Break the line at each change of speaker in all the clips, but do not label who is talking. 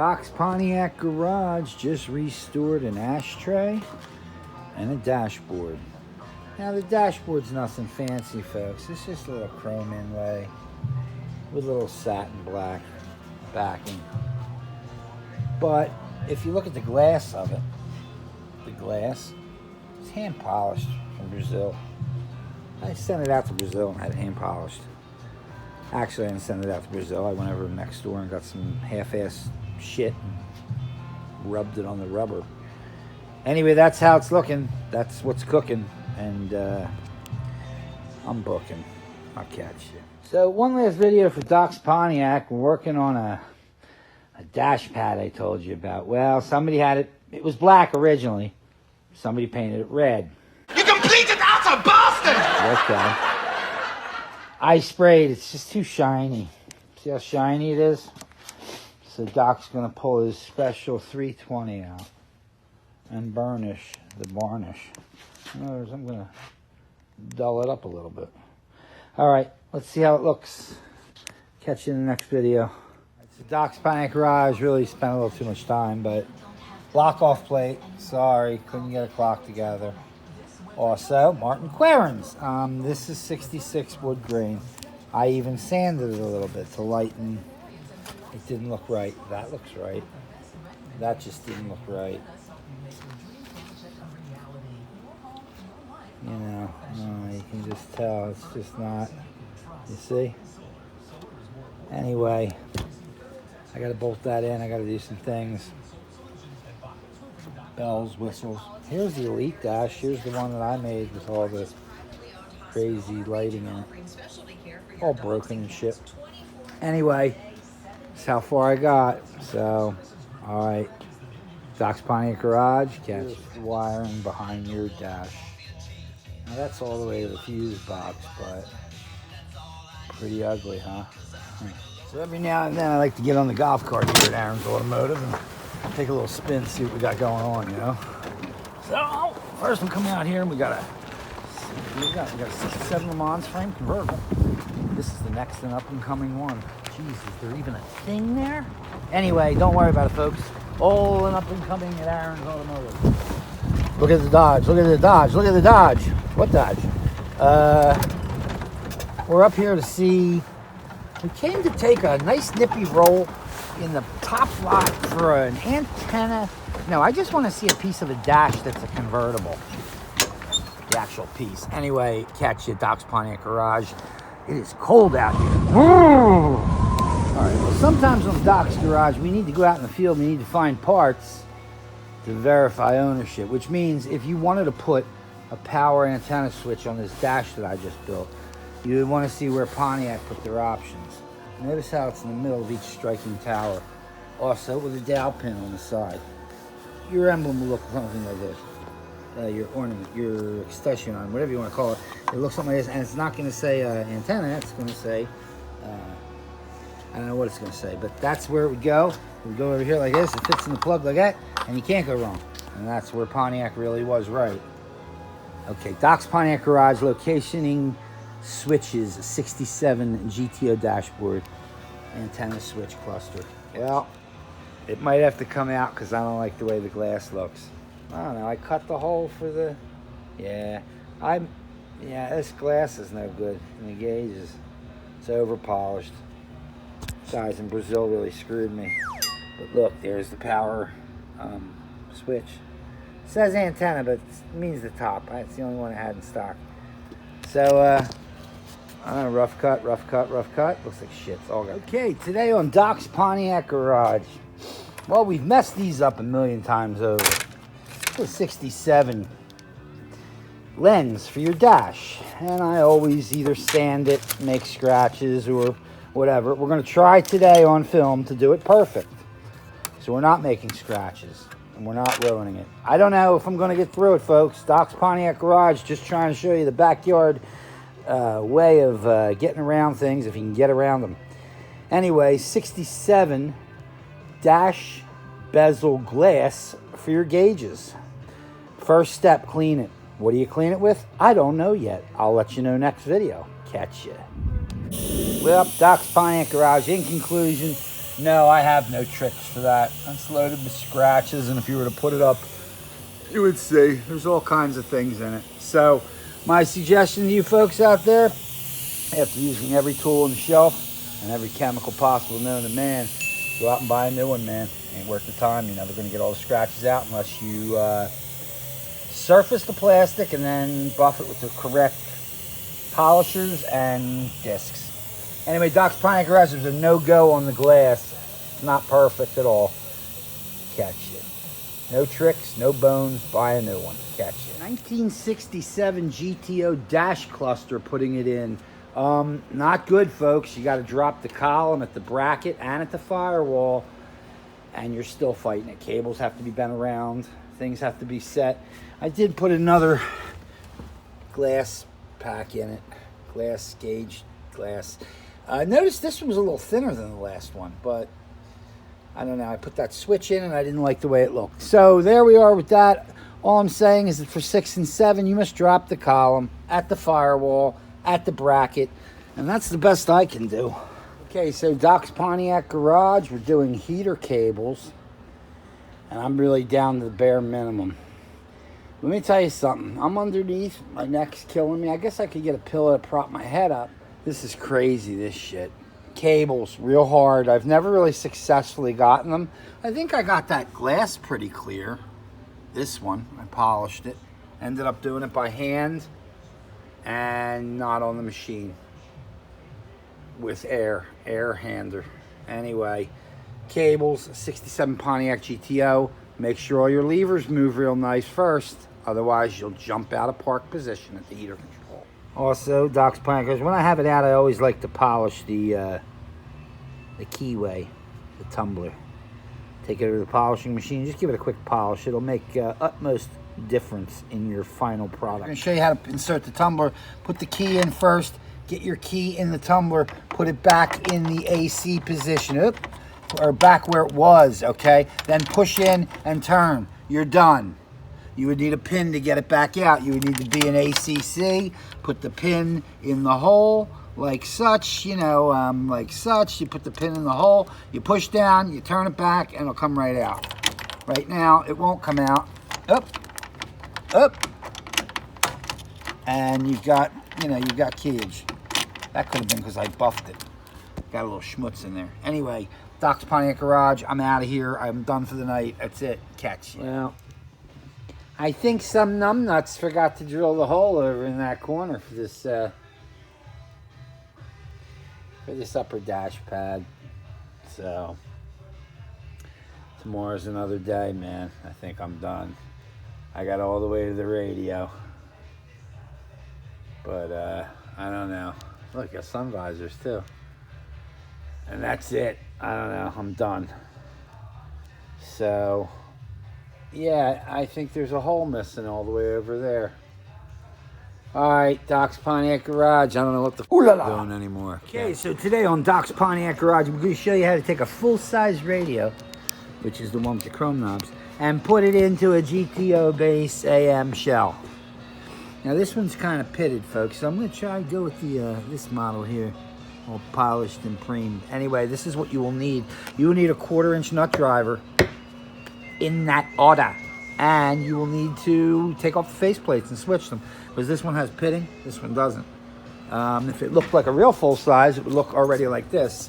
Doc's Pontiac garage just restored an ashtray and a dashboard. Now the dashboard's nothing fancy, folks. It's just a little chrome inlay with a little satin black backing. But if you look at the glass of it, the glass is hand polished from Brazil. I sent it out to Brazil and had it hand polished. Actually, I didn't send it out to Brazil. I went over next door and got some half-ass shit and rubbed it on the rubber. Anyway, that's how it's looking. That's what's cooking. And I'm booking. I'll catch you. So one last video for Doc's Pontiac. We're working on a dash pad I told you about. Well, somebody had it. It was black originally. Somebody painted it red.
You completed utter bastard!
Okay. I sprayed. It's just too shiny. See how shiny it is? So Doc's going to pull his special 320 out and burnish the varnish. In other words, I'm going to dull it up a little bit. All right, let's see how it looks. Catch you in the next video. So Doc's Pontiac garage really spent a little too much time, but block off plate. Sorry, couldn't get a clock together. Also, Martin Quarrens. This is 66 wood grain. I even sanded it a little bit to lighten. It didn't look right. That looks right. That just didn't look right. You know, you can just tell it's just not. You see? Anyway, I got to bolt that in. I got to do some things. Bells, whistles. Here's the Elite Dash. Here's the one that I made with all the crazy lighting in it. All broken and shit. Anyway, that's how far I got. So, alright. Doc's Pontiac garage. Catch the wiring behind your dash. Now that's all the way to the fuse box, but pretty ugly, huh? So every now and then I like to get on the golf cart here at Aaron's Automotive and take a little spin, see what we got going on, you know? So, first we come out here and we got a 67 Le Mans frame convertible. This is the next and up and coming one. Jeez, is there even a thing there? Anyway, don't worry about it, folks. All and up and coming at Aaron's Automotive. Look at the Dodge, look at the Dodge, look at the Dodge. What Dodge? We're up here to see, we came to take a nice nippy roll in the top lot for an antenna. No, I just want to see a piece of a dash that's a convertible. The actual piece. Anyway, catch you at Doc's Pontiac garage. It is cold out here. All right, well, sometimes on Doc's garage, we need to go out in the field. We need to find parts to verify ownership, which means if you wanted to put a power antenna switch on this dash that I just built, you would want to see where Pontiac put their options. Notice how it's in the middle of each striking tower. Also with a dowel pin on the side. Your emblem will look something like this. Your ornament, your escutcheon, whatever you want to call it. It looks something like this, and it's not going to say antenna. It's going to say, I don't know what it's going to say, but that's where it would go. It would go over here like this. It fits in the plug like that, and you can't go wrong. And that's where Pontiac really was right. Okay, Doc's Pontiac garage, locationing switches, 67 GTO dashboard, antenna switch cluster. Well, it might have to come out because I don't like the way the glass looks. I don't know, I cut the hole for the, yeah, this glass is no good, and the gauge is, it's over polished. Guys in Brazil really screwed me. But look, there's the power switch. It says antenna, but it means the top. It's the only one it had in stock. So, I don't know, rough cut. Looks like shit. It's all good. Okay, today on Doc's Pontiac garage. Well, we've messed these up a million times over. The 67 lens for your dash. And I always either sand it, make scratches, or whatever. We're going to try today on film to do it perfect. So we're not making scratches. And we're not ruining it. I don't know if I'm going to get through it, folks. Doc's Pontiac garage, just trying to show you the backyard way of getting around things, if you can get around them. Anyway, 67 dash bezel glass for your gauges. First step, clean it. What do you clean it with? I don't know yet. I'll let you know next video. Catch ya. Well, Doc's Pontiac garage, in conclusion, No, I have no tricks for that. It's loaded with scratches, and if you were to put it up, you would see there's all kinds of things in it. So my suggestion to you folks out there, after using every tool on the shelf and every chemical possible known to man, go out and buy a new one, man. Ain't worth the time. You're never going to get all the scratches out unless you surface the plastic and then buff it with the correct polishers and discs. Anyway, Doc's Pontiac Garage, there's a no-go on the glass. It's not perfect at all. Catch it. No tricks, no bones, buy a new one. Catch it. 1967 GTO dash cluster, putting it in. Not good, folks. You got to drop the column at the bracket and at the firewall, and you're still fighting it. Cables have to be bent around. Things have to be set. I did put another glass pack in it. Glass gauge glass. Notice this one was a little thinner than the last one, but I don't know. I put that switch in and I didn't like the way it looked. So there we are with that. All I'm saying is that for 6 and 7, you must drop the column at the firewall, at the bracket, and that's the best I can do. Okay, so Doc's Pontiac Garage, we're doing heater cables, and I'm really down to the bare minimum. Let me tell you something. I'm underneath. My neck's killing me. I guess I could get a pillow to prop my head up. This is crazy, this shit. Cables, real hard. I've never really successfully gotten them. I think I got that glass pretty clear. This one, I polished it. Ended up doing it by hand and not on the machine. With air hander. Anyway, cables, 67 Pontiac GTO. Make sure all your levers move real nice first. Otherwise, you'll jump out of park position at the heater control. Also, Doc's Pontiac Garage, when I have it out, I always like to polish the keyway, the tumbler. Take it over to the polishing machine. Just give it a quick polish. It'll make utmost difference in your final product. I'm going to show you how to insert the tumbler. Put the key in first. Get your key in the tumbler. Put it back in the AC position. Oop, or back where it was, okay? Then push in and turn. You're done. You would need a pin to get it back out. You would need to be an ACC. Put the pin in the hole like such, you know, like such. You put the pin in the hole. You push down, you turn it back, and it'll come right out. Right now, it won't come out. Up, up. And you've got, you know, you've got keyage. That could have been because I buffed it. Got a little schmutz in there. Anyway, Doc's Pontiac Garage, I'm out of here. I'm done for the night. That's it. Catch you. Well, I think some numbnuts forgot to drill the hole over in that corner for this upper dash pad. So tomorrow's another day, man. I think I'm done. I got all the way to the radio, but I don't know. Look, got sun visors too, and that's it. I don't know. I'm done. So yeah, I think there's a hole missing all the way over there. All right, Doc's Pontiac Garage. I don't know what the doing anymore. Okay, so today on Doc's Pontiac Garage, we're going to show you how to take a full-size radio, which is the one with the chrome knobs, and put it into a GTO base AM shell. Now this one's kind of pitted, folks, so I'm going to try to go with the this model here, all polished and premed. Anyway, this is what you will need. You will need a 1/4-inch nut driver in that order, and you will need to take off the faceplates and switch them, because this one has pitting, this one doesn't. If it looked like a real full size, it would look already like this.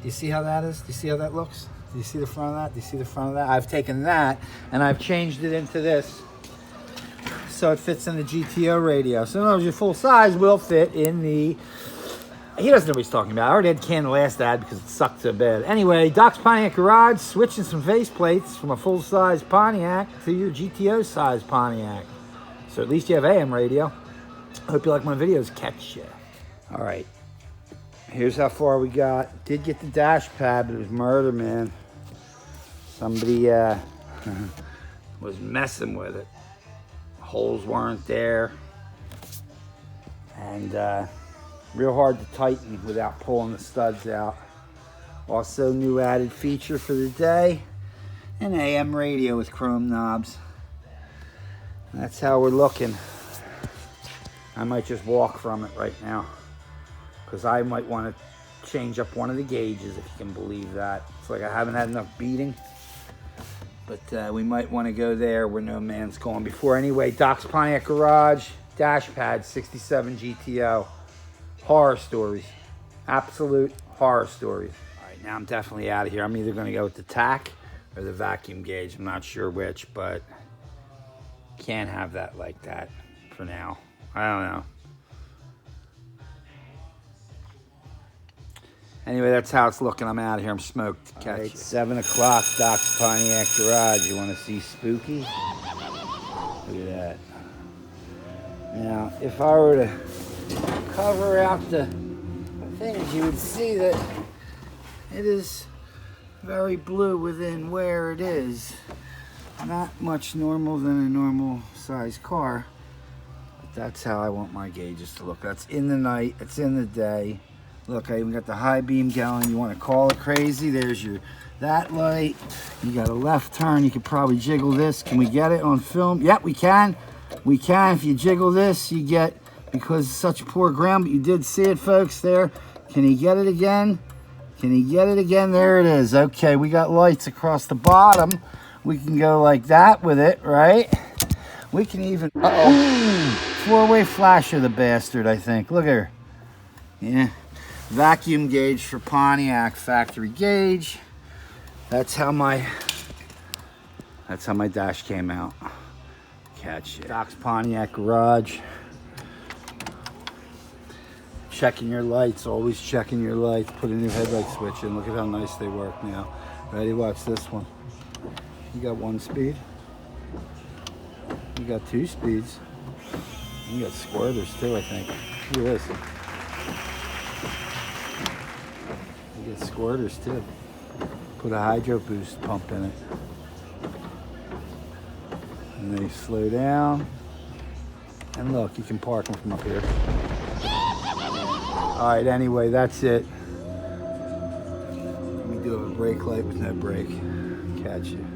Do you see how that is? Do you see how that looks? Do you see the front of that? Do you see the front of that? I've taken that and I've changed it into this, so it fits in the GTO radio. So in other words, your full size will fit in the... He doesn't know what he's talking about. I already had canned the last ad because it sucked so bad. Anyway, Doc's Pontiac Garage, switching some faceplates from a full-size Pontiac to your GTO-size Pontiac. So at least you have AM radio. I hope you like my videos. Catch ya. All right. Here's how far we got. Did get the dash pad, but it was murder, man. Somebody was messing with it. Holes weren't there. And real hard to tighten without pulling the studs out. Also, new added feature for the day, an AM radio with chrome knobs. That's how we're looking. I might just walk from it right now, because I might want to change up one of the gauges, if you can believe that. It's like I haven't had enough beating. But we might want to go there where no man's gone before. Anyway, Doc's Pontiac Garage, dash pad, 67 GTO. Horror stories. Absolute horror stories. All right, now I'm definitely out of here. I'm either going to go with the tack or the vacuum gauge. I'm not sure which, but can't have that like that for now. I don't know. Anyway, that's how it's looking. I'm out of here. I'm smoked. Catch you. 7 o'clock, Doc's Pontiac Garage. You want to see spooky? Look at that. Now, if I were to cover out the things, you would see that it is very blue within where it is. Not much normal than a normal size car. But that's how I want my gauges to look. That's in the night. It's in the day. Look, I even got the high beam going. You want to call it crazy? There's your that light. You got a left turn. You could probably jiggle this. Can we get it on film? Yep, we can. We can. If you jiggle this, you get, because it's such poor ground, but you did see it, folks, there. Can he get it again? Can he get it again? There it is. Okay, we got lights across the bottom. We can go like that with it, right? We can even, four-way flasher, the bastard, I think. Look at her. Yeah. Vacuum gauge for Pontiac, factory gauge. That's how my dash came out. Catch it. Doc's Pontiac Garage. Checking your lights, always checking your lights. Put a new headlight switch in. Look at how nice they work now. Ready? Watch this one. You got 1 speed. You got 2 speeds. You got squirters too, I think. Look at this. You get squirters too. Put a hydro boost pump in it. And they slow down. And look, you can park them from up here. Alright, anyway, that's it. We do have a brake light with no brake. Catch you.